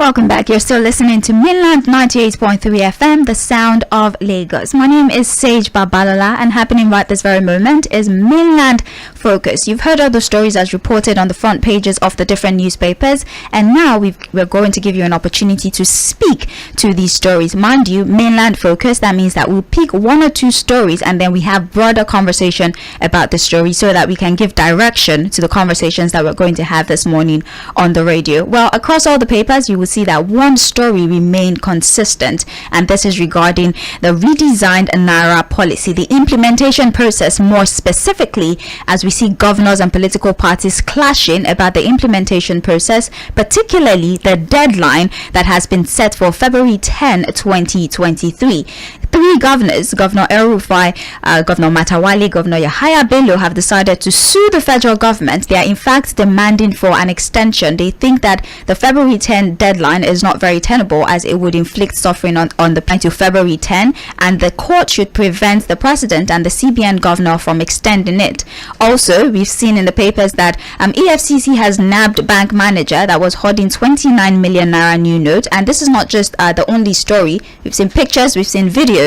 Welcome back. You're still listening to Mainland 98.3 FM, the sound of Lagos. My name is Sage Babalola, and happening right this very moment is Mainland Focus. You've heard all the stories as reported on the front pages of the different newspapers, and now we're going to give you an opportunity to speak to these stories. Mind you, Mainland Focus, that means that we'll pick one or two stories and then we have broader conversation about the story so that we can give direction to the conversations that we're going to have this morning on the radio. Well, across all the papers, you will see that one story remained consistent, and this is regarding the redesigned Naira policy, the implementation process more specifically, as we see governors and political parties clashing about the implementation process, particularly the deadline that has been set for February 10, 2023. Three governors, Governor El-Rufai, Governor Matawale, Governor Yahaya Bello, have decided to sue the federal government. They are in fact demanding for an extension. They think that the February 10 deadline is not very tenable, as it would inflict suffering on the plan to February 10, and the court should prevent the president and the CBN governor from extending it. Also, we've seen in the papers that EFCC has nabbed bank manager that was hoarding 29 million naira new note, and this is not just the only story. We've seen pictures, we've seen videos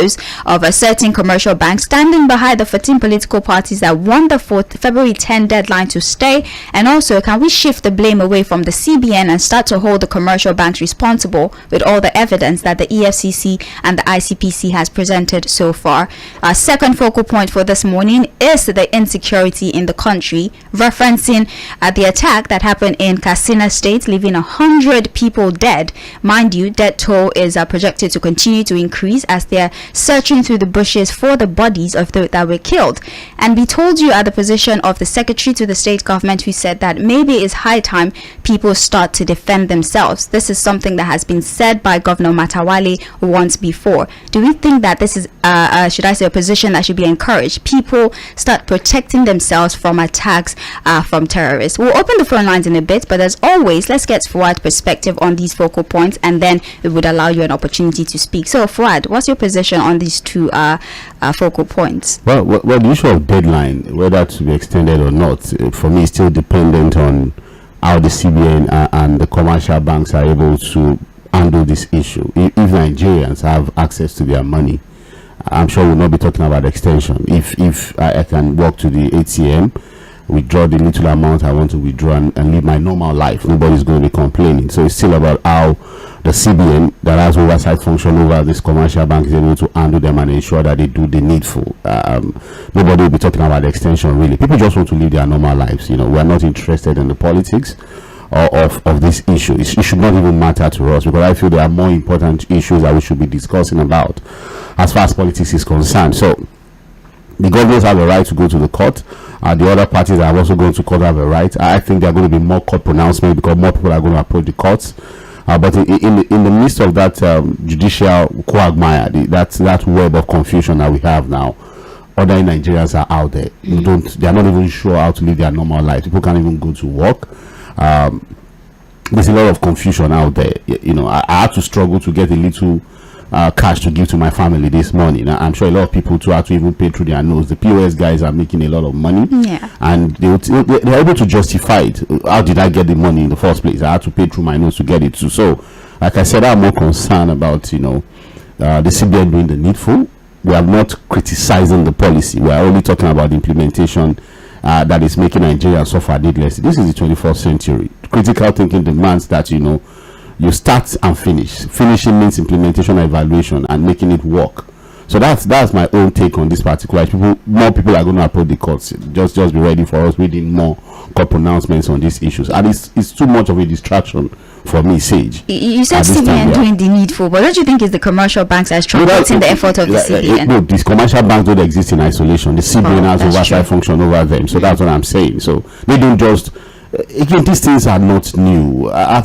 of a certain commercial bank standing behind the 14 political parties that want the February 10 deadline to stay. And also, can we shift the blame away from the CBN and start to hold the commercial banks responsible with all the evidence that the EFCC and the ICPC has presented so far? Our second focal point for this morning is the insecurity in the country, referencing the attack that happened in Katsina State, leaving 100 people dead. Mind you, death toll is projected to continue to increase as they're searching through the bushes for the bodies of those that were killed. And we told you at the position of the secretary to the state government, who said that maybe it's high time people start to defend themselves. This is something that has been said by Governor Matawale once before. Do we think that this is should I say a position that should be encouraged? People start protecting themselves from attacks from terrorists. We'll open the phone lines in a bit, but as always, let's get Fuhad's perspective on these focal points, and then it would allow you an opportunity to speak. So Fuhad, what's your position on these two focal points? Well, the issue of deadline, whether to be extended or not, for me is still dependent on how the CBN and the commercial banks are able to handle this issue. If Nigerians have access to their money, I'm sure we'll not be talking about extension. If I can walk to the ATM, withdraw the little amount I want to withdraw and live my normal life, nobody's going to be complaining. So it's still about how the CBN that has oversight function over this commercial bank is able to handle them and ensure that they do the needful. Nobody will be talking about extension, really. People just want to live their normal lives. We're not interested in the politics of this issue. It should not even matter to us, because I feel there are more important issues that we should be discussing about as far as politics is concerned. So the governors have a right to go to the court. The other parties are also going to court have a right. I think there are going to be more court pronouncements because more people are going to approach the courts. But in the midst of that judicial quagmire, that web of confusion that we have now, other Nigerians are out there. They are not even sure how to live their normal life. People can't even go to work. There's a lot of confusion out there. I had to struggle to get a little cash to give to my family this morning. I'm sure a lot of people too have to even pay through their nose. The POS guys are making a lot of money, and they're able to justify it. How did I get the money in the first place? I had to pay through my nose to get it too. So, like I said, I'm more concerned about the CBN doing the needful. We are not criticizing the policy. We are only talking about the implementation that is making Nigeria suffer needlessly. This is the 21st century. Critical thinking demands that you start and finish. Finishing means implementation and evaluation and making it work. So that's my own take on this particular. More people are going to approach the courts. Just be ready for us reading more court pronouncements on these issues. And it's too much of a distraction for me, Sage. You said CBN doing the needful, but don't you think it's the commercial banks that are truncating the effort of the CBN? No, these commercial banks don't exist in isolation. The CBN has oversight function over them. So that's what I'm saying. So they don't just... Again, these things are not new. I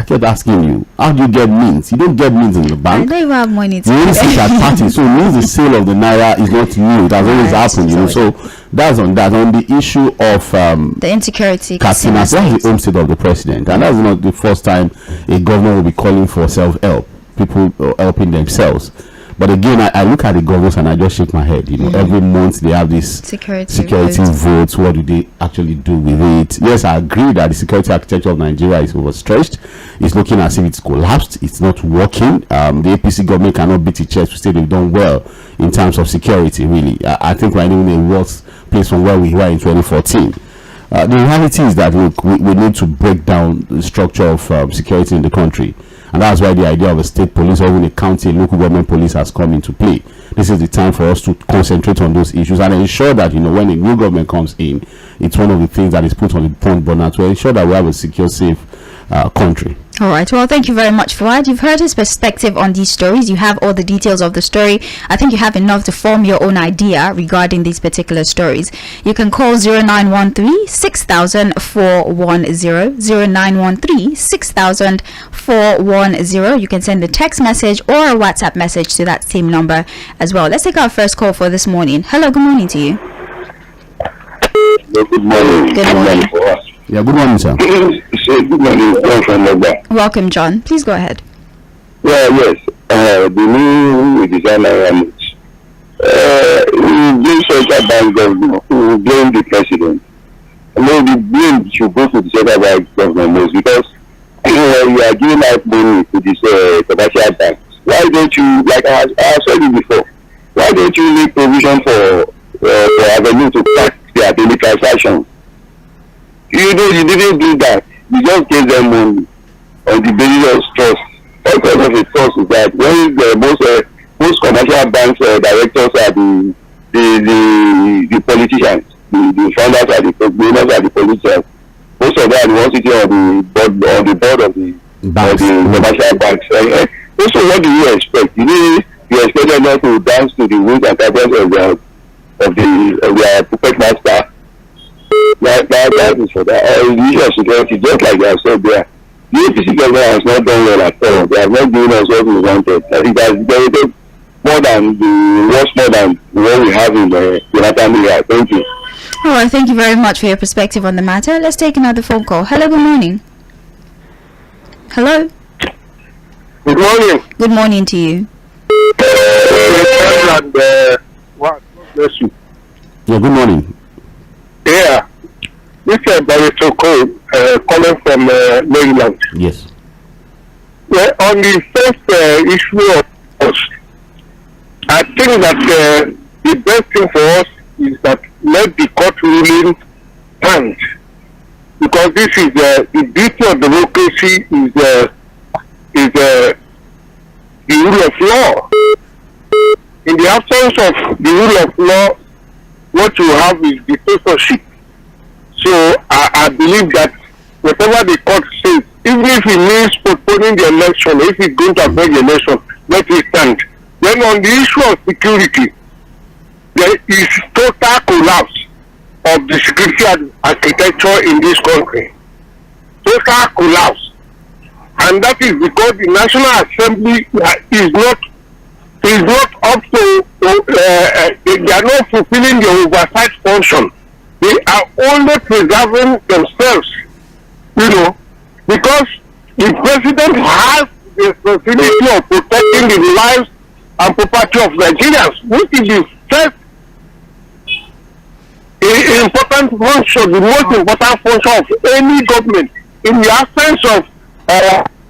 kept asking you, how do you get means? You don't get means in the bank. I don't even have money to you only sit at parties. So it means the sale of the naira is not new. It has always happened, So that's on that. On the issue of the insecurity, Katsina, that's the home state of the president, and that's not the first time a governor will be calling for self-help, people helping themselves. But again, I look at the governors and I just shake my head. Every month they have this security votes. What do they actually do with it? Yes, I agree that the security architecture of Nigeria is overstretched. It's looking as if it's collapsed. It's not working. The APC government cannot beat its chest to say they've done well in terms of security. Really, I think we're in a worse place from where we were in 2014. The reality is that look, we need to break down the structure of security in the country, and that's why the idea of a state police or even a county local government police has come into play. This is the time for us to concentrate on those issues and ensure that when a new government comes in, it's one of the things that is put on the front burner to ensure that we have a secure, safe country. All right. Well, thank you very much, Fuhad. You've heard his perspective on these stories. You have all the details of the story. I think you have enough to form your own idea regarding these particular stories. You can call 0913-6000-410, 0913-6000-410. You can send a text message or a WhatsApp message to that same number as well. Let's take our first call for this morning. Hello, good morning to you. Good morning. Good morning. Yeah, good morning, sir. Good morning, John from Legba. Welcome, John. Please go ahead. Yeah, yes. The new designer Analyst. The central bank government who blame the president. The blame should go to the central bank government most, because when you are giving out money to these commercial banks, why don't you, like I said it before, why don't you make provision for avenue to track their daily transactions? You didn't do that. You just gave them money on the basis of trust. All kinds of a trust is that when most commercial banks directors are the politicians, the founders are the owners are the politicians. Most of them are the ones sitting on the board of the commercial banks. Also, what do you expect? You expect them not to dance to the winds and patterns of their puppet master. That is for that. The issue of security, just like I said there, the APC government has not done well at all. They have not given us what we wanted. I think that's more than what we have in the Jonathan area. Thank you. All right, thank you very much for your perspective on the matter. Let's take another phone call. Hello, good morning. Hello. Good morning. Good morning to you. God bless you. Yeah, good morning. Yeah, this is Barito Cole calling from Mainland. Yes. Well, on the first issue of us, I think that the best thing for us is that let the court ruling stand, because this is the beauty of democracy is the rule of law. In the absence of the rule of law, what you have is dictatorship. So I believe that whatever the court says, even if it means postponing the election, if it's going to affect the election, let it stand. Then on the issue of security, there is total collapse of the security architecture in this country. Total collapse. And that is because the National Assembly is not up to, they are not fulfilling the oversight function. They are only preserving themselves, because the president has the responsibility of protecting the lives and property of Nigerians, which is the first important function, the most important function of any government. In the absence of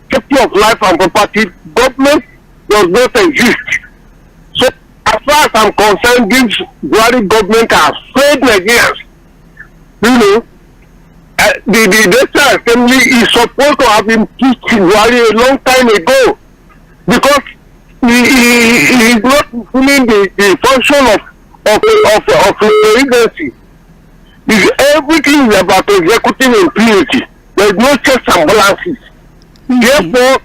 safety of life and property, government does not exist. So, as far as I'm concerned, this Buhari government has failed Nigerians. The National Assembly is supposed to have impeached Buhari a long time ago, because he is not fulfilling the function of the agency. Everything is about executing impunity. There is no checks and balances. Therefore,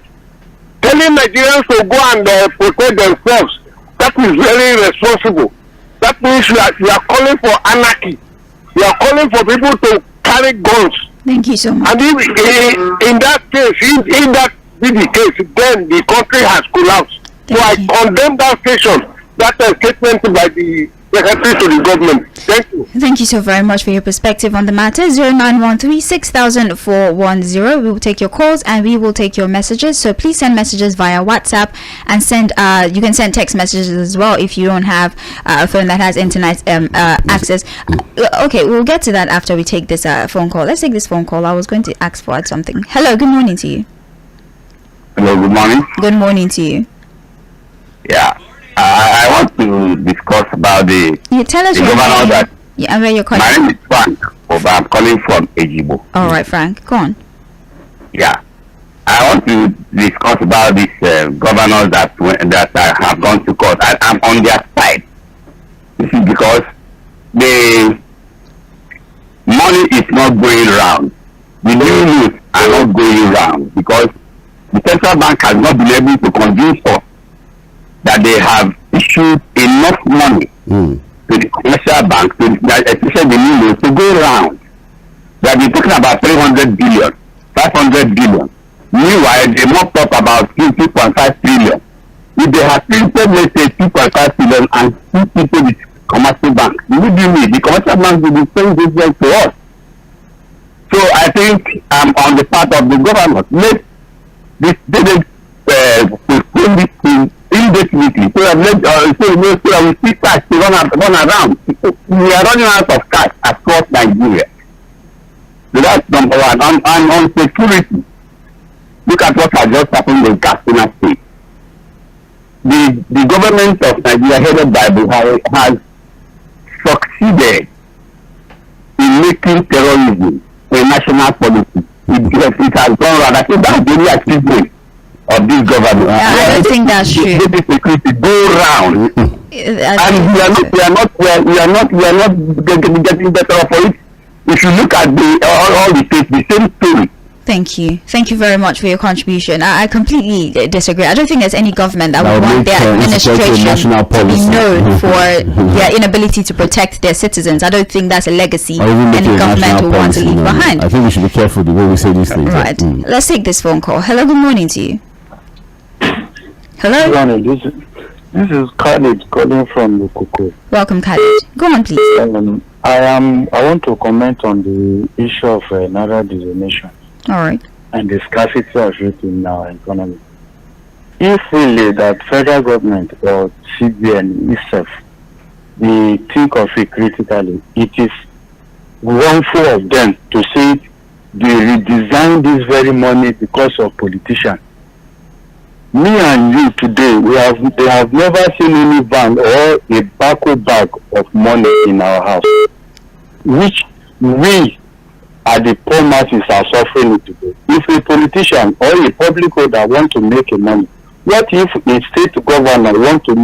telling Nigerians to go and protect themselves, that is very irresponsible. That means you are calling for anarchy. You are calling for people to carry guns. Thank you so much. And if in that case, if that be the case, then the country has collapsed. So I condemn that statement by the secretary to the government. Thank you. Thank you so very much for your perspective on the matter. 0913-640410. We will take your calls and we will take your messages. So please send messages via WhatsApp and send. You can send text messages as well if you don't have a phone that has internet access. Okay, we'll get to that after we take this phone call. Let's take this phone call. I was going to ask Fuhad something. Hello, good morning to you. Hello, good morning. Good morning to you. Yeah, I want to discuss about the Tell us the your governor name. that. Yeah, and where you're calling. My name is Frank, but I'm calling from Ejibo. All right, Frank, go on. Yeah, I want to discuss about this governors that have gone to court. I'm on their side. This is because the money is not going round. The new news are not going round because the central bank has not been able to convince us that they have issued enough money to the commercial bank, especially the new news, to go round. They have been talking about 300 billion, 500 billion. Meanwhile, they mocked up about 2.5 trillion. If they have printed, let's say, 2.5 trillion and two people with commercial bank, what do you mean? The commercial bank will be paying this to us. So I think I'm on the part of the government. Let this postpone this thing indefinitely so that we see cash to run around. We are running out of cash across Nigeria. So that's number one. And on security, look at what has just happened in Katsina State. The government of Nigeria, headed by Buhari, has succeeded in making terrorism a national policy. It has gone around. I think that's the only achievement of this government. I don't think that's true. Security go round, and we are not getting better for it. If you look at all the states, the same story. Thank you very much for your contribution. I completely disagree. I don't think there's any government that would want their administration to be known for their inability to protect their citizens. I don't think that's a legacy any government will want to leave behind. I think we should be careful the way we say these things. Right. Let's take this phone call. Hello, good morning to you. Hello. This is Khalid calling from Ukoko. Welcome, Khalid. Go on, please. I want to comment on the issue of naira denomination. All right. And the scarcity of it in our economy. If really that federal government or CBN itself, they think of it critically, it is wrongful of them to say they redesign this very money because of politicians. Me and you today, they have never seen any van or a bag of money in our house, which we at the poor masses are suffering it today. If a politician or a public holder want to make a money, what if a state governor want to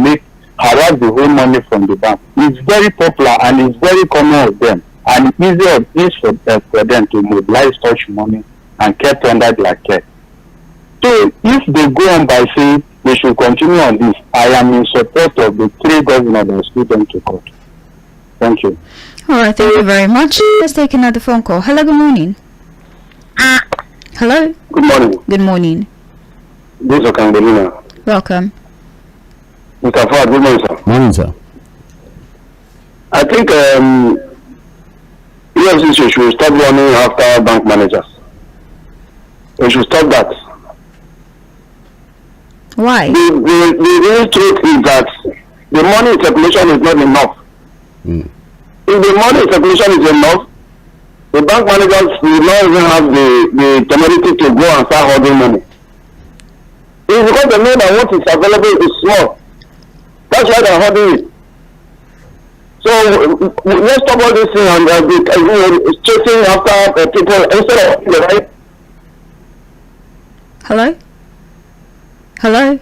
harass the whole money from the bank? It's very popular and it's very common of them, and easier for them to mobilize such money and kept under their care. So if they go on by saying they should continue on this, I am in support of the three governors that stood them to court. Thank you. All right, thank you very much. Let's take another phone call. Hello, good morning. Hello. Good morning. Good morning. This is Okandelina. Welcome. Mr. Fuhad, good morning, sir. Morning, sir. I think EFCC should stop running after bank managers. We should stop that. Why? The real truth is that the money in circulation is not enough. If the money in circulation is enough, the bank managers will not even have the temerity to go and start holding money. It's because they know that what is available is small. That's why they're holding it. So let's stop all this thing and chasing after people instead of the right. Hello. Hello.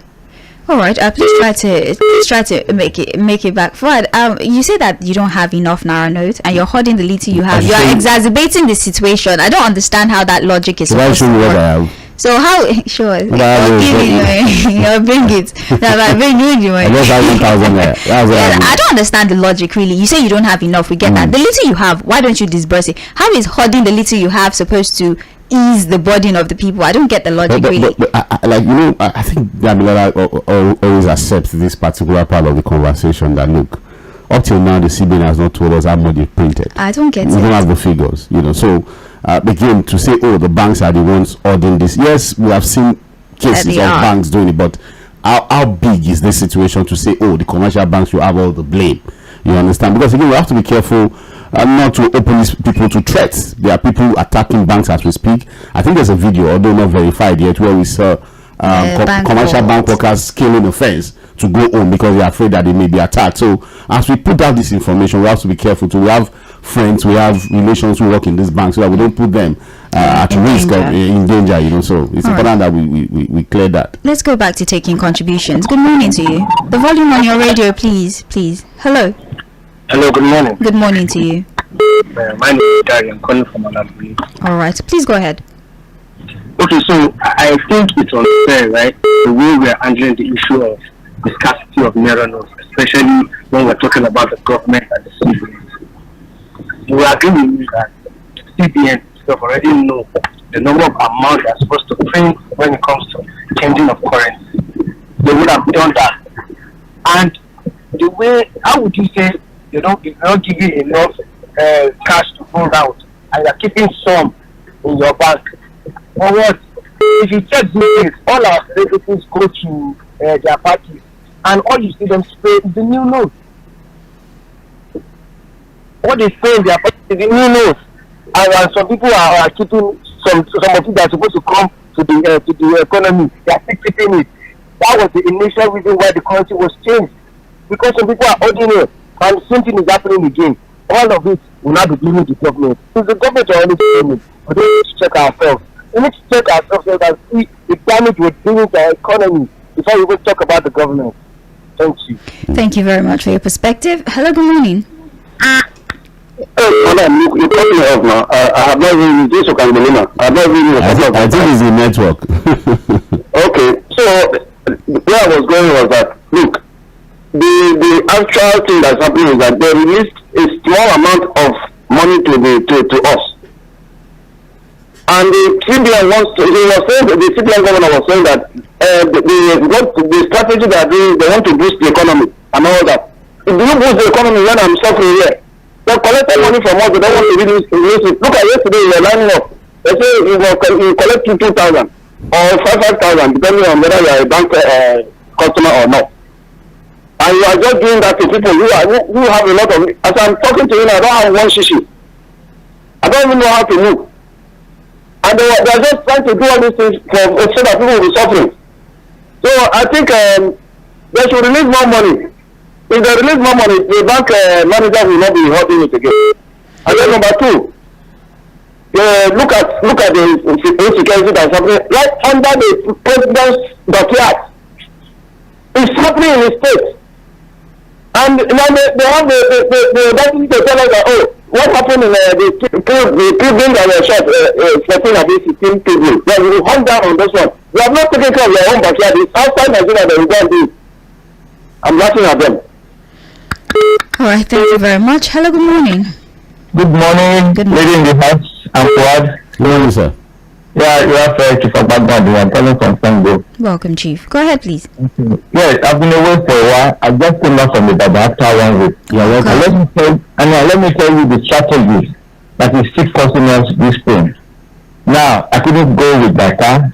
All right. Please try to make it back. Fuhad, you say that you don't have enough naira notes and you're holding the little you have. You are exacerbating the situation. I don't understand how that logic is supposed to work. So how? Sure. I'll give you. I'll bring it. I'll bring you. I don't understand the logic really. You say you don't have enough. We get that. The little you have, why don't you disburse it? How is holding the little you have supposed to ease the burden of the people? I don't get the logic really. But I think Babalola always accepts this particular part of the conversation that look, up till now, the CBN has not told us how much they printed. I don't get it. We don't have the figures, So again, to say, oh, the banks are the ones ordering this. Yes, we have seen cases of banks doing it, but how big is this situation to say, oh, the commercial banks will have all the blame? You understand? Because again, we have to be careful not to open these people to threats. There are people attacking banks as we speak. I think there's a video, although not verified yet, where we saw commercial bank workers scaling a fence to go home because they are afraid that they may be attacked. So as we put out this information, we have to be careful too. We have friends, we have relations who work in this bank, so that we don't put them at risk of in danger. So it's important that we clear that. Let's go back to taking contributions. Good morning to you. The volume on your radio, please. Hello, good morning. Good morning to you. My name is Gary. I'm calling from Analyst. All right, please go ahead. Okay, so I think it's unfair, right? The way we are handling the issue of the scarcity of naira notes, especially when we're talking about the government and the CBN. You agree with me that the CBN itself already know the number of amount they're supposed to print when it comes to changing of currency. They would have done that. And the way, how would you say, if you're not giving enough cash to go out and you're keeping some in your bank, for what? If you check these things, all our celebrities go to their parties, and all you see them spray is the new note. What they spray in their parties is the new note, and some people are keeping some of it that are supposed to come to the economy. They are still keeping it. That was the initial reason why the currency was changed, because some people are holding it, and the same thing is happening again. All of it will not be blaming the government. It's the government are always blaming, but we need to check ourselves. We need to check ourselves and see the damage we're doing to our economy before we even talk about the government. Thank you. Thank you very much for your perspective. Hello, good morning. Madam, you cut me off now. I have not really this Okandelina. I have not really. I think it's the network. Okay, so where I was going was that look, the actual thing that's happening is that they released a small amount of money to us. And the CBN the CBN governor was saying that the strategy that they want to boost the economy and all that. If you boost the economy when I'm suffering here, they collected money from us, they don't want to release it. Look at yesterday, we were lining up. They say you collect 2,000 or 5,000, depending on whether you are a bank customer or not. And you are just doing that to people who have a lot of. As I'm talking to you now, I don't have one shishi. I don't even know how to move. And they are just trying to do all these things so that people will be suffering. So I think they should release more money. If they release more money, the bank manager will not be holding it again. And then number two, look at the insecurity that's happening right under the president's backyard. It's happening in the state. And now they have the ability to tell us that, oh, what happened in the building that were shot, 14 of these 16 people, then we hung down on this one. They have not taken care of their own backyard. It's outside Nigeria that we go and do. I'm laughing at them. All right, thank you very much. Hello, good morning. Good morning, lady in the house. I'm Fuhad. Good morning, sir. Yeah, you are fair to talk about I'm calling from Congo. Welcome, Chief. Go ahead, please. Yes, I've been away for a while. I just came back from the Baba after 1 week. Yeah, let me tell you the strategy that is still causing us this pain. Now, I couldn't go with my car.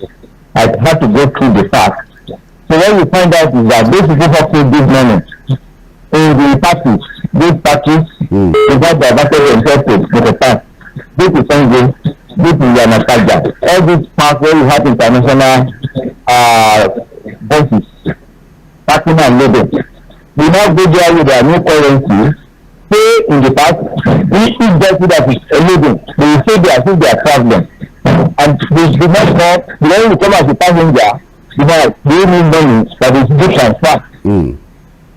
I had to go through the park. So what you find out is that those people have paid big money in the parties. These parties, they got diverted themselves to the park. This is Sunday. This is Yanakaja. All these parks where you have international buses, parking and loading. We now go there with their new currency, stay in the park, we eat just that is a living. They will say they are traveling. And they do not know, when you come as a passenger, they need money that is good transfer.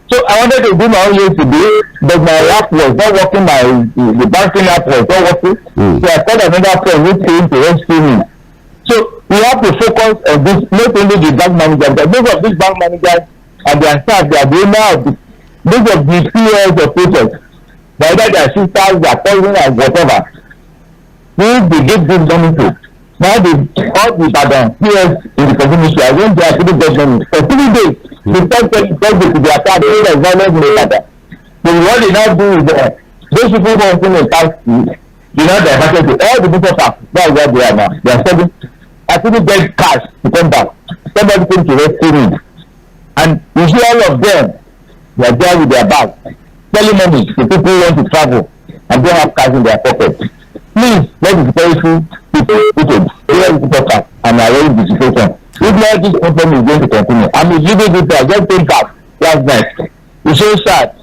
So I wanted to do my own way today, but my app was not working, the banking app was not working. So I called another friend who came to rescue me. So we have to focus on this, not only the bank managers, but most of these bank managers and their staff, they are the owner of most of the POS operators, whether their sisters, their cousins, and whatever. Who they give this money to. Now all the POS in the community, I went there to get money for 3 days. The first time they to their card, they violence in the So what they now do is those people who are in tax, they now diverted to all the people tax. That's what they are now. They are selling. I couldn't get cash to come back. Somebody came to rescue me. And you see all of them, they are there with their bag, selling money to people who want to travel and don't have cash in their pocket. Please, let the security people and arrange the situation. If not, this problem is going to continue. I'm giving it I just came back last night. It's so sad.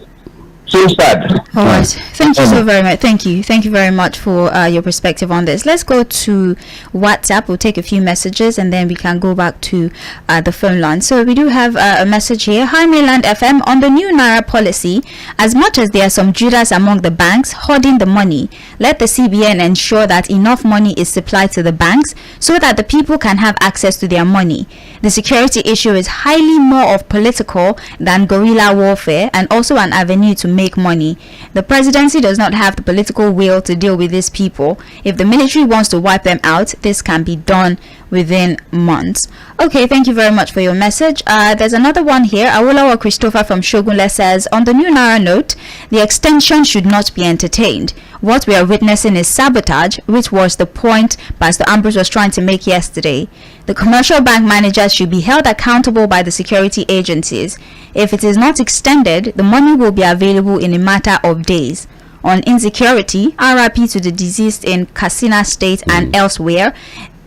So sad. All right. Thank you so very much. Thank you very much for your perspective on this. Let's go to WhatsApp. We'll take a few messages and then we can go back to the phone line. So we do have a message here. Hi, Mainland FM. On the new Naira policy, as much as there are some Judas among the banks hoarding the money, let the CBN ensure that enough money is supplied to the banks so that the people can have access to their money. The security issue is highly more of political than guerrilla warfare and also an avenue to make money. The presidency does not have the political will to deal with these people. If the military wants to wipe them out, this can be done within months. Okay, thank you very much for your message. There's another one here. Awolowo Christopher from Shogunle says, on the new Naira note, the extension should not be entertained. What we are witnessing is sabotage, which was the point Pastor Ambrose was trying to make yesterday. The commercial bank managers should be held accountable by the security agencies. If it is not extended, the money will be available in a matter of days. On insecurity, RIP to the deceased in Katsina State and elsewhere.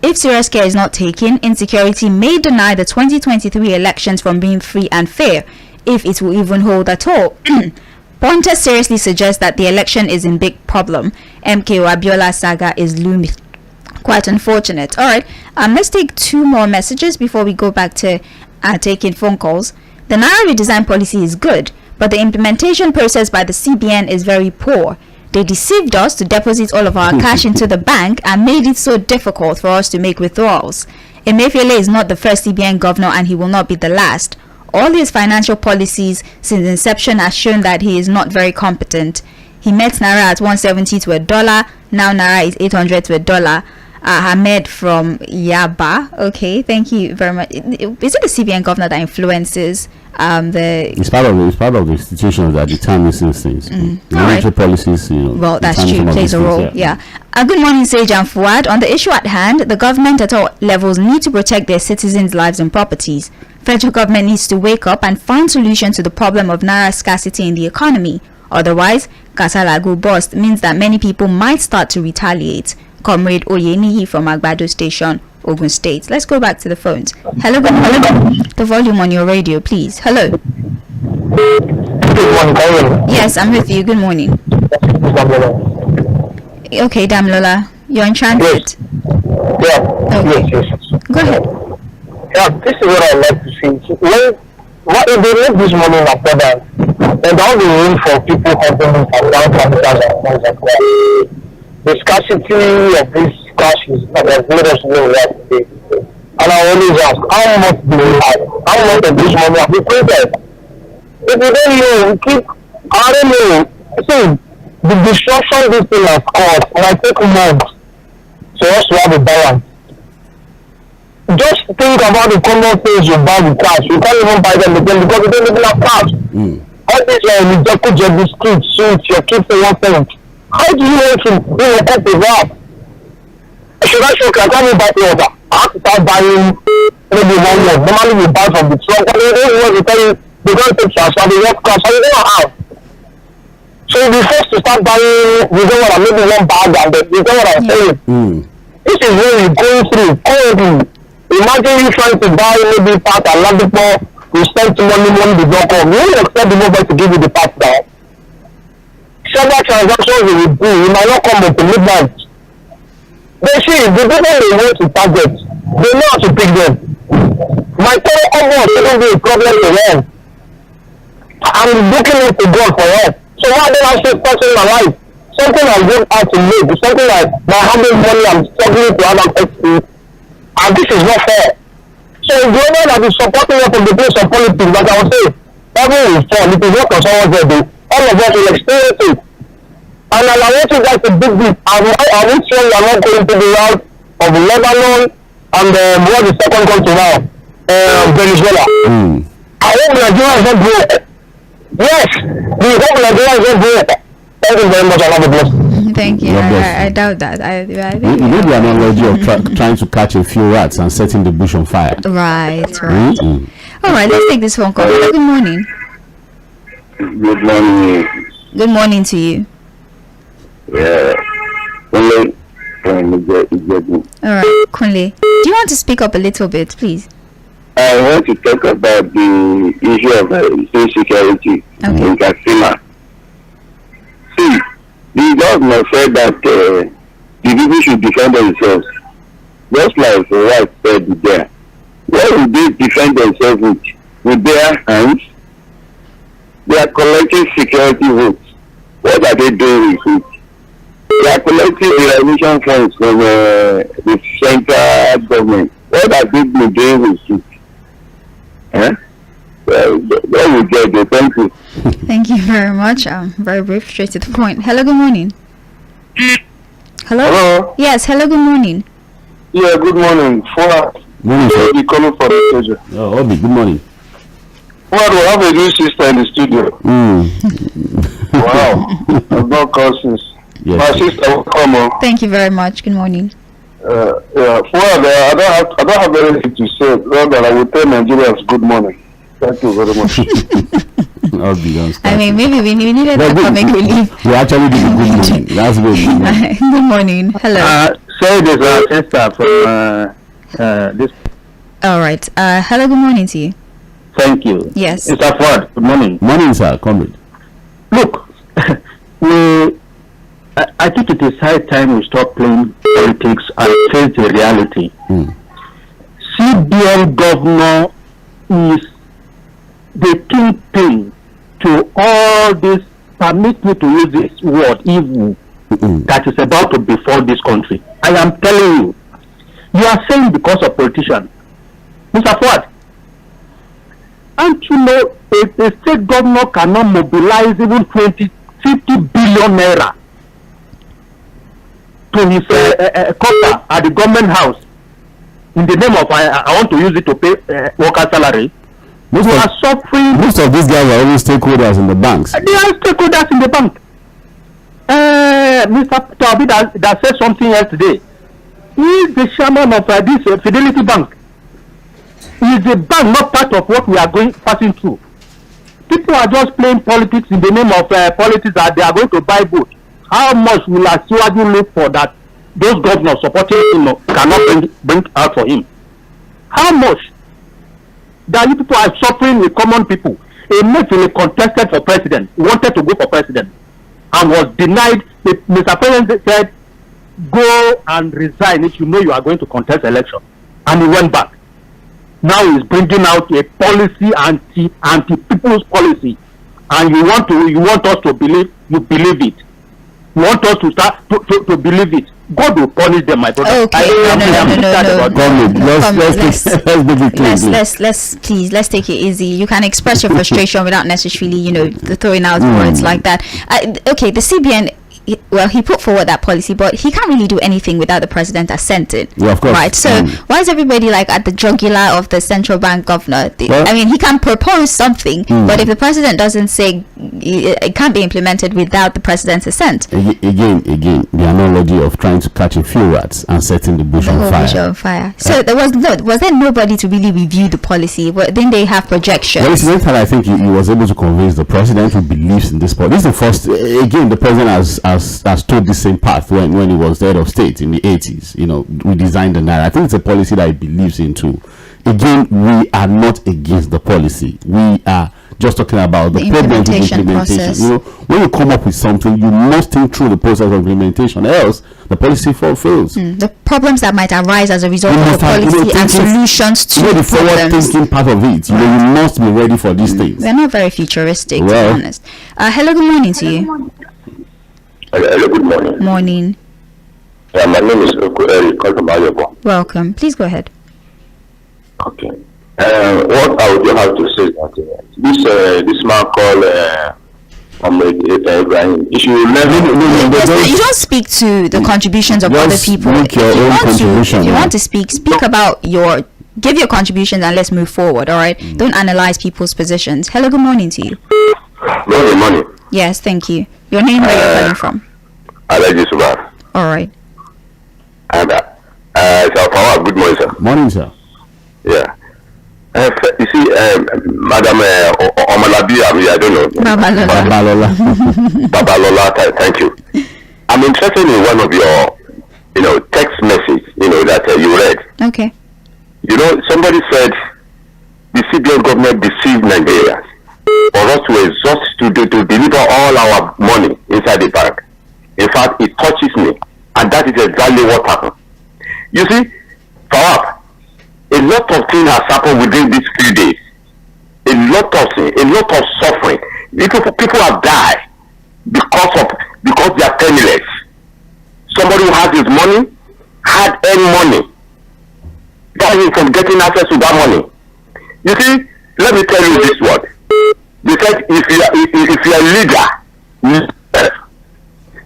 If serious care is not taken, insecurity may deny the 2023 elections from being free and fair, if it will even hold at all. Pointers seriously suggest that the election is in big problem. MKO Abiola saga is looming. Quite unfortunate. All right, let's take two more messages before we go back to taking phone calls. The Naira redesign policy is good, but the implementation process by the CBN is very poor. They deceived us to deposit all of our cash into the bank and made it so difficult for us to make withdrawals. Emefiele is not the first CBN governor and he will not be the last. All his financial policies since inception has shown that he is not very competent. He met Naira at 170 to $1. Now Naira is 800 to $1. Ahmed from Yaba. Okay, thank you very much. Is it the CBN governor that influences the? It's part of the institutions that determines these things. Monetary policies, Well, that's true. Plays a role. Yeah. Good morning, Sage and Fuhad. On the issue at hand, the government at all levels need to protect their citizens' lives and properties. Federal government needs to wake up and find solution to the problem of Naira scarcity in the economy. Otherwise, Kasala go bust means that many people might start to retaliate. Comrade Oyeniyi from Agbado Station, Ogun State. Let's go back to the phones. Hello. The volume on your radio, please. Hello. Good morning. Yes, I'm with you. Good morning. Okay, Damlola, you're in transit. Yes. Okay. Yes. Go ahead. Yeah, this is what I like to see. If they make this money important, then there will be room for people helping from down capitals and things like that. The scarcity of this cash has made us know that today. And I always ask, how much do we have? How much of this money have we printed? If we don't know, we keep, I don't know. See, the destruction this thing has caused might take months for us to have a balance. Just think about the common things you buy with cash. You can't even buy them again because you don't even have cash. All these you street suits, your kids for 1 cent. How do you want to cope with that? Should I show I can't buy water? I have to start buying maybe 1 year. Normally you buy from the truck, but they don't want to tell you they don't take transfer, they want cash, so you don't have. So you'll be forced to start buying, you know what I maybe 1 bag and then you know what I'm saying. This is what you're going through currently. Imagine you trying to buy maybe part and land before you spend money did not come. You won't expect the mobile to give you the part now. Several transactions you will do, you might not come up to midnight. They see the people they want to target, they know how to pick them. My fellow almost shouldn't be a problem to them. I'm looking up to God for help. So why don't I say person in my life? Something I worked out to make, something like by having money I'm struggling to have access to, and this is not fair. So the owner that is supporting us from the place of politics, like I was saying, everyone will fall, it is not for someone there, all of us will experience it. And I want you guys to do this. I will sure you are not going to the route of Lebanon and what the second country now, Venezuela. I hope Nigeria is not broke. Yes, the whole Nigeria is just doing it. Thank you very much. I love the bless. Thank you. I doubt that. I think You know the analogy of trying to catch a few rats and setting the bush on fire. right. Mm-hmm. All right, let's take this phone call. Hello, good morning. Good morning. Good morning to you. Yeah. Only All right, Kunle. Do you want to speak up a little bit, please? I want to talk about the issue of insecurity in Katsina. See, the governor said that the people should defend themselves. Just like the right said there. What will they defend themselves with their hands? They are collecting security votes. What are they doing with it? They are collecting the revolution funds from the central government. What are they doing with it? Well, we get it. Thank you. Thank you very much. Very brief, straight to the point. Hello, good morning. Hello? Hello? Yes, hello, good morning. Yeah, good morning. Fuhad. Morning, sir. Be calling for the studio. Oh, Obi, good morning. Fuhad, we have a new sister in the studio. Wow. I've got courses. Yes. My sister, welcome on. Thank you very much. Good morning. Yeah, Fuhad, I don't have anything to say. Rather, I will tell Nigerians good morning. Thank you very much. Obi, don't start. I mean, maybe we needed that comic relief. We actually did a good morning. That's good. Good morning. Hello. Say this sister from this. All right. Hello, good morning to you. Thank you. Yes. Mr. Fuhad, good morning. Morning, sir. Comrade. Look, I think it is high time we stop playing politics and face the reality. CBN governor is the kingpin to all this, permit me to use this word, evil, that is about to befall this country. I am telling you, you are saying because of politicians. Mr. Fuhad, and you know, a state governor cannot mobilize even 50 billion naira to his copper at the government house in the name of I want to use it to pay worker salary. Most of these guys are always stakeholders in the banks. They are stakeholders in the bank. Mr. Tabi that said something else today. He is the chairman of this Fidelity Bank. He is the bank, not part of what we are passing through. People are just playing politics in the name of politics that they are going to buy votes. How much will Asiwaju look for that those governors supporting him cannot bring out for him? How much? That you people are suffering with common people. A mate contested for president, wanted to go for president, and was denied. Mr. President said, go and resign if you know you are going to contest election. And he went back. Now he's bringing out a policy, anti people's policy, and you want us to believe it. You want us to start to believe it. God will punish them, my brother. Okay, let's take it easy. You can express your frustration without necessarily, throwing out words like that. Okay, the CBN. Well, he put forward that policy, but he can't really do anything without the president assent it. Yeah, of course. Right. So why is everybody like at the jugular of the central bank governor? I mean, he can propose something, but if the president doesn't say, it can't be implemented without the president's assent. Again, the analogy of trying to catch a few rats and setting the bush on fire. So was there nobody to really review the policy? Then they have projections. Well, incidentally, I think he was able to convince the president who believes in this policy. This is the first. Again, the president has told the same path when he was the head of state in the 80s. We designed the narrative. I think it's a policy that he believes in too. Again, we are not against the policy. We are just talking about the problem with implementation. When you come up with something, you must think through the process of implementation, else the policy fails. The problems that might arise as a result of the policy and solutions to the forward-thinking part of it. You must be ready for these things. We're not very futuristic, to be honest. Hello, good morning to you. Hello, good morning. Morning. Yeah, my name is Eric. Welcome. Please go ahead. Okay. What I would have to say is that this man called Ibrahim, you don't speak to the contributions of other people. If you want to speak about give your contributions and let's move forward. All right. Don't analyze people's positions. Hello, good morning to you. Good morning. Yes, thank you. Your name, where you're calling from? Alhaji Subar. All right. And so Power, good morning, sir. Morning, sir. Yeah. You see, Madam Omalabi, I don't know. Babalola. Babalola, thank you. I'm interested in one of your, text message, that you read. Okay. Somebody said the CBN government deceived Nigerians for us to exhaust to deliver all our money inside the bank. In fact, it touches me, and that is exactly what happened. You see, perhaps a lot of things has happened within these few days. A lot of suffering. People have died because they are penniless. Somebody who has his money had earned money. That is from getting access to that money. You see, let me tell you this word. They said if you are leader,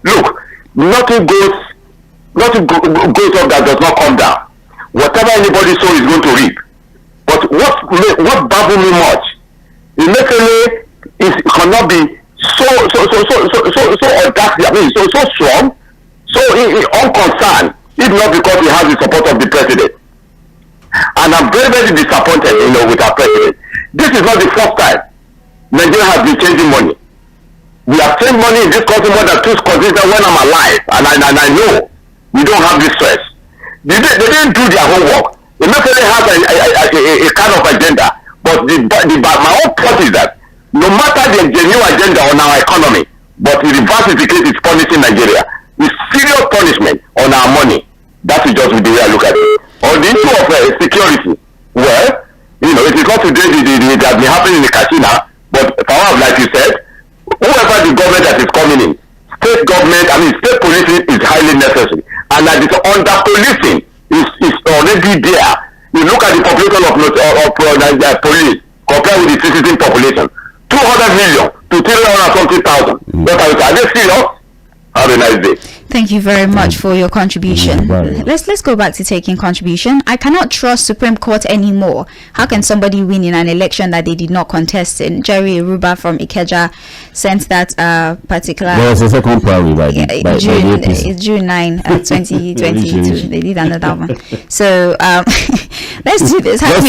look, nothing goes up that does not come down. Whatever anybody sows is going to reap. But what baffles me much, it cannot be so audacity, so strong, so unconcerned, if not because he has the support of the president. And I'm very, very disappointed, with our president. This is not the first time Nigeria has been changing money. We have changed money in this country more than 2 constitutions when I'm alive, and I know we don't have this stress. They didn't do their homework. They not only have a kind of agenda, but my own point is that no matter the genuine agenda on our economy, but the reverse is the case is punishing Nigeria with serious punishment on our money. That is just the way I look at it. On the issue of security, well, it is not today it has been happening in the casino, but like you said, whoever the government that is coming in, state policing is highly necessary. And that is under policing is already there. You look at the population of police compared with the citizen population, 200 million to 300,000. But are they serious? Have a nice day. Thank you very much for your contribution. Let's go back to taking contribution. I cannot trust Supreme Court anymore. How can somebody win in an election that they did not contest in? Jerry Iruba from Ikeja sent that particular. There was a second primary by June 9, 2022. They did another one. So let's do this. I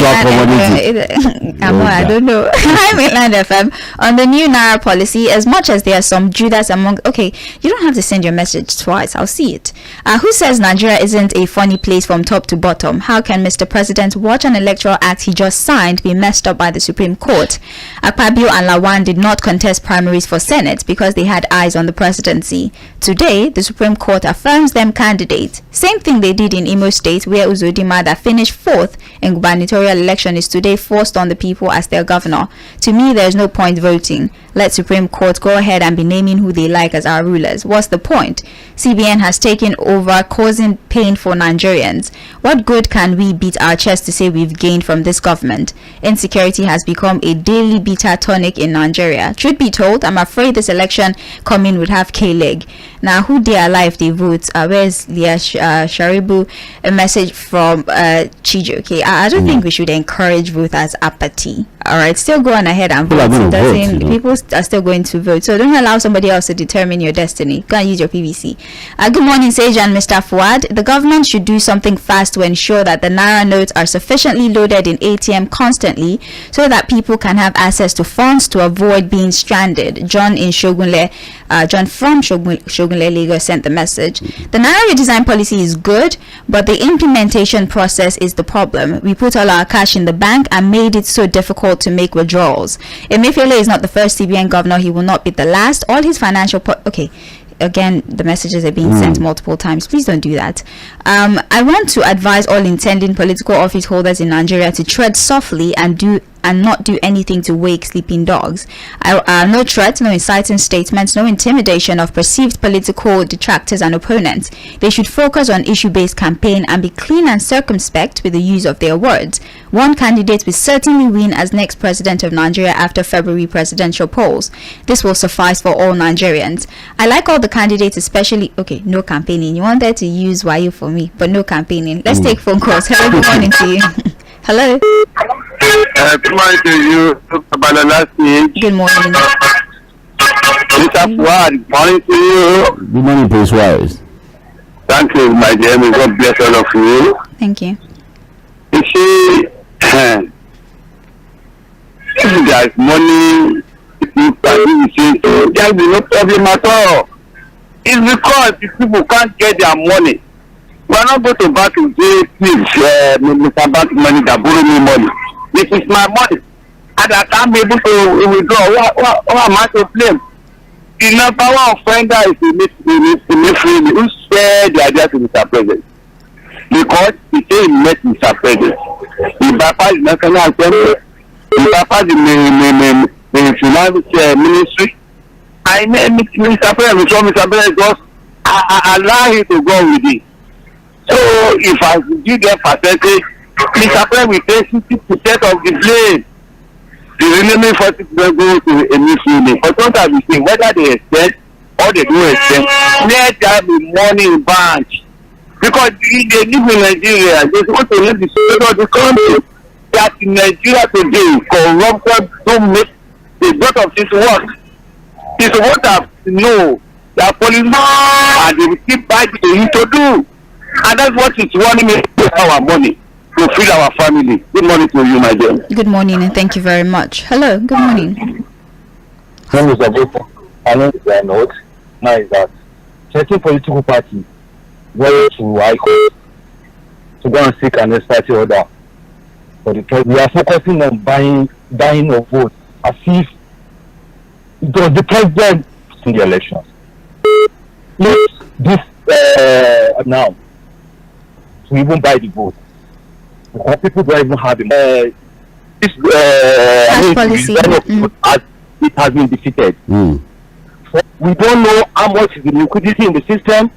don't know. Hi, Mainland FM. On the new Naira policy, as much as there are some Judas among. Okay, you don't have to send your message twice. I'll see it. Who says Nigeria isn't a funny place from top to bottom? How can Mr. President watch an electoral act he just signed be messed up by the Supreme Court? Akpabio and Lawan did not contest primaries for Senate because they had eyes on the presidency. Today, the Supreme Court affirms them candidates. Same thing they did in Imo State, where Uzodimma, that finished 4th in gubernatorial election, is today forced on the people as their governor. To me, there's no point voting. Let Supreme Court go ahead and be naming who they like as our rulers. What's the point? CBN has taken over, causing pain for Nigerians. What good can we beat our chest to say we've gained from this government? Insecurity has become a daily bitter tonic in Nigeria. Truth be told, I'm afraid this election coming would have K-leg. Now, who they alive they vote? Where's Leah Sharibu? A message from Chijo. Okay, I don't think we should encourage voters' apathy. All right, still go on ahead and vote. People are still going to vote, so don't allow somebody else to determine your destiny. Go and use your PVC. Good morning, Sage and Mr. Fuhad. The government should do something fast to ensure that the Naira notes are sufficiently loaded in ATM constantly so that people can have access to funds to avoid being stranded. John from Shogunle, Lagos sent the message. The Naira redesign policy is good, but the implementation process is the problem. We put all our cash in the bank and made it so difficult to make withdrawals. Emefiele is not the first CBN governor. He will not be the last. All his financial okay. Again, the messages are being sent multiple times. Please don't do that. I want to advise all intending political office holders in Nigeria to tread softly and not do anything to wake sleeping dogs. No threats, no inciting statements, no intimidation of perceived political detractors and opponents. They should focus on issue-based campaign and be clean and circumspect with the use of their words. One candidate will certainly win as next president of Nigeria after February presidential polls. This will suffice for all Nigerians. I like all the candidates, especially no campaigning. You wanted to use Wayo for me, but no campaigning. Let's take phone calls. Hello, good morning to you. Hello. Good morning to you, Babalola. Good morning. Mr. Fuhad, morning to you. Good morning, Prince Wise. Thank you, my dear. May God bless all of you. Thank you. You see, if there is money, there will be no problem at all. It's because these people can't get their money. We are not going to back to say, please, Mr. Bank manager, borrow me money. This is my money. And I can't be able to withdraw. What am I to blame? The number one offender is the Mifri who shared the idea to Mr. President. Because he said he met Mr. President. He bypassed the National Assembly. He bypassed the Finance Ministry. I met Mr. President. So Mr. President just allow him to go with it. So if I give them percentage, Mr. President will take 60% of the blame. The remaining 40% go to a misleading. But sometimes we say whether they extend or they don't extend, let there be money in bank. Because they live in Nigeria, they want to live the state of the country. That in Nigeria today, corruption don't make a lot of this work. It's what I know that policemen and they will keep back they need to do. And that's what is running me to our money. To feed our family. Good morning to you, my dear. Good morning and thank you very much. Hello, good morning. Hello, Mr. Boko. I know the note now is that certain political parties went to High Court to go and seek an expiry order for the president. We are focusing on buying of votes as if it was the president in the elections. This now to even buy the vote. Because people don't even have it. Policy. It has been defeated. We don't know how much is the liquidity in the system.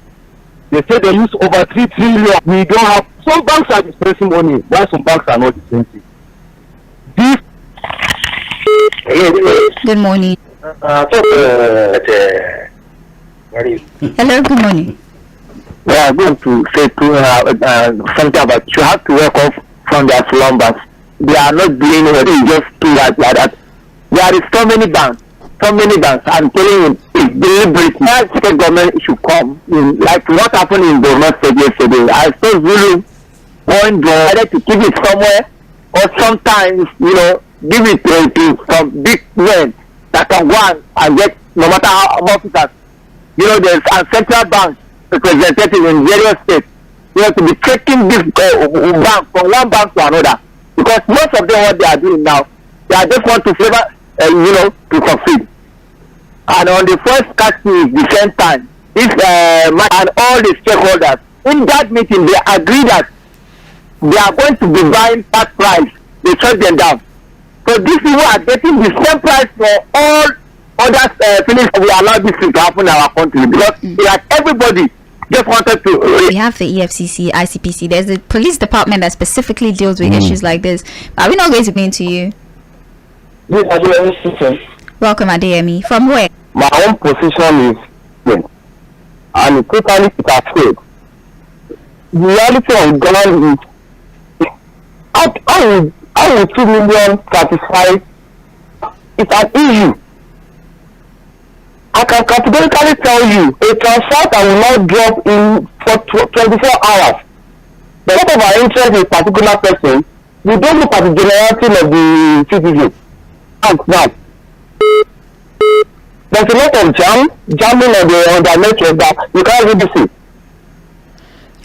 They say they use over 3 trillion. We don't have. Some banks are dispensing money, while some banks are not dispensing. Good morning. Hello, good morning. We are going to say something about you have to wake up from their slumbers. They are not doing anything, just do that like that. There is so many banks. I'm telling you, it's deliberate. Now, state government should come in, like what happened in Borno State yesterday. I saw Zulu going either to keep it somewhere, or sometimes, give it to some big men that can go and get no matter how officers. There's a central bank representative in various states. You have to be taking this bank from one bank to another, because most of them what they are doing now, they just want to favor, to succeed. And on the first casting is the same time, if and all the stakeholders in that meeting they agree that they are going to be buying part price, they shut them down. So these people are getting the same price for all others. Finish. We allow this thing to happen in our country because like everybody just wanted to. We have the EFCC, ICPC. There's the police department that specifically deals with issues like this. But we're not going to be into you. Welcome, Adeyemi. From where? My own position is, and totally it has failed. The reality of Ghana is, how will 2 million satisfy? It's an issue. I can categorically tell you a transfer that will not drop in for 24 hours. The lot of our interest in a particular person, we don't look at the generality of the citizen. Now, there's a lot of jamming on the network that you can't really see.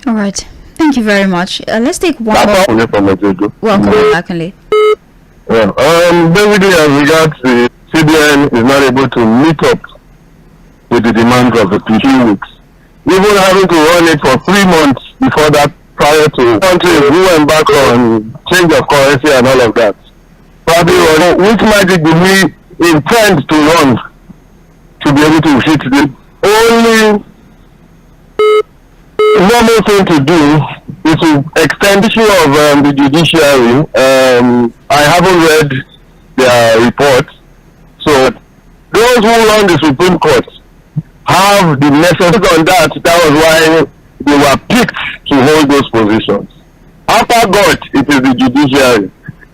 All right. Thank you very much. Let's take one more. Welcome back, Only. Basically, as regards the CBN is not able to meet up with the demands of the few weeks. Even having to run it for 3 months before that, prior to countries who embark on change of currency and all of that. Probably, which magic do we intend to run to be able to hit the only normal thing to do is to extend the issue of the judiciary. I haven't read their report, so those who run the Supreme Court have the necessary on that. That was why they were picked to hold those positions. After God, it is the judiciary.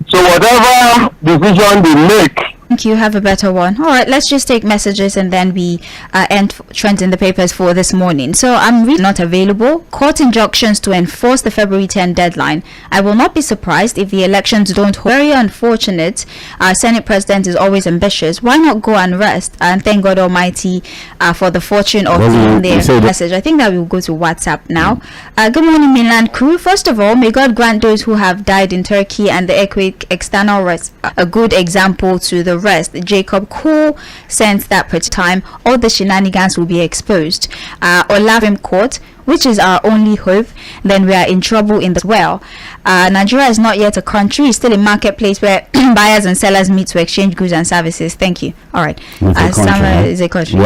So whatever decision they make Thank you. Have a better one. All right, let's just take messages and then we end trends in the papers for this morning. So I'm really not available. Court injunctions to enforce the February 10 deadline. I will not be surprised if the elections don't hold. Very unfortunate. Our Senate President is always ambitious. Why not go and rest and thank God Almighty for the fortune of being their message. I think that we'll go to WhatsApp now. Good morning, Mainland crew. First of all, may God grant those who have died in Turkey and the earthquake external rest a good example to the rest. Jacob Cole sends that per time all the shenanigans will be exposed. Olafim Court, which is our only hope, then we are in trouble in the well. Nigeria is not yet a country, it's still a marketplace where buyers and sellers meet to exchange goods and services. Thank you. All right. Sama is a country.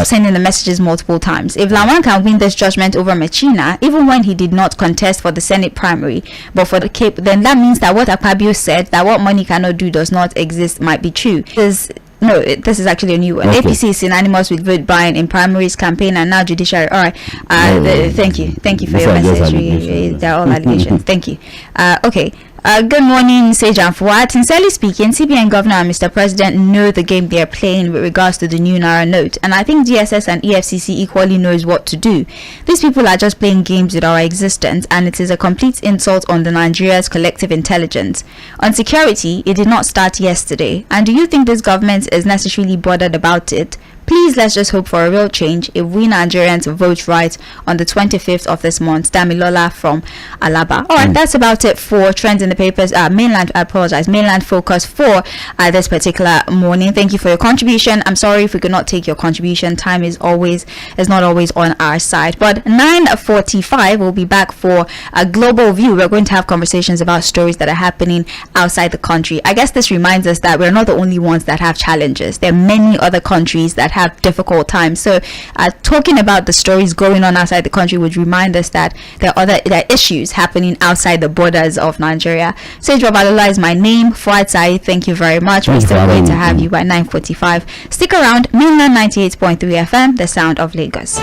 Sending the messages multiple times. If Lawan can win this judgment over Machina, even when he did not contest for the Senate primary, but for the Cape, then that means that what Akpabio said, that what money cannot do does not exist, might be true. No, this is actually a new one. Okay. APC is synonymous with vote buying in primaries, campaign, and now judiciary. All right. Thank you for your message. They're all allegations. Thank you. Okay. Good morning, Sage and Fuhad. Sincerely speaking, CBN Governor and Mr. President know the game they are playing with regards to the new Naira note, and I think DSS and EFCC equally knows what to do. These people are just playing games with our existence, and it is a complete insult on the Nigeria's collective intelligence. On security, it did not start yesterday, and do you think this government is necessarily bothered about it? Please, let's just hope for a real change if we Nigerians vote right on the 25th of this month. Damilola from Alaba. All right, that's about it for trends in the papers. Mainland focus for this particular morning. Thank you for your contribution. I'm sorry if we could not take your contribution. Time is not always on our side. But 9:45, we'll be back for a global view. We're going to have conversations about stories that are happening outside the country. I guess this reminds us that we're not the only ones that have challenges. There are many other countries that have difficult times. So talking about the stories going on outside the country would remind us that there are issues happening outside the borders of Nigeria. Sage Babalola is my name. Fuhad Saheed, thank you very much. We're still going to have you by 9:45. Stick around. Mainland 98.3 FM, the sound of Lagos.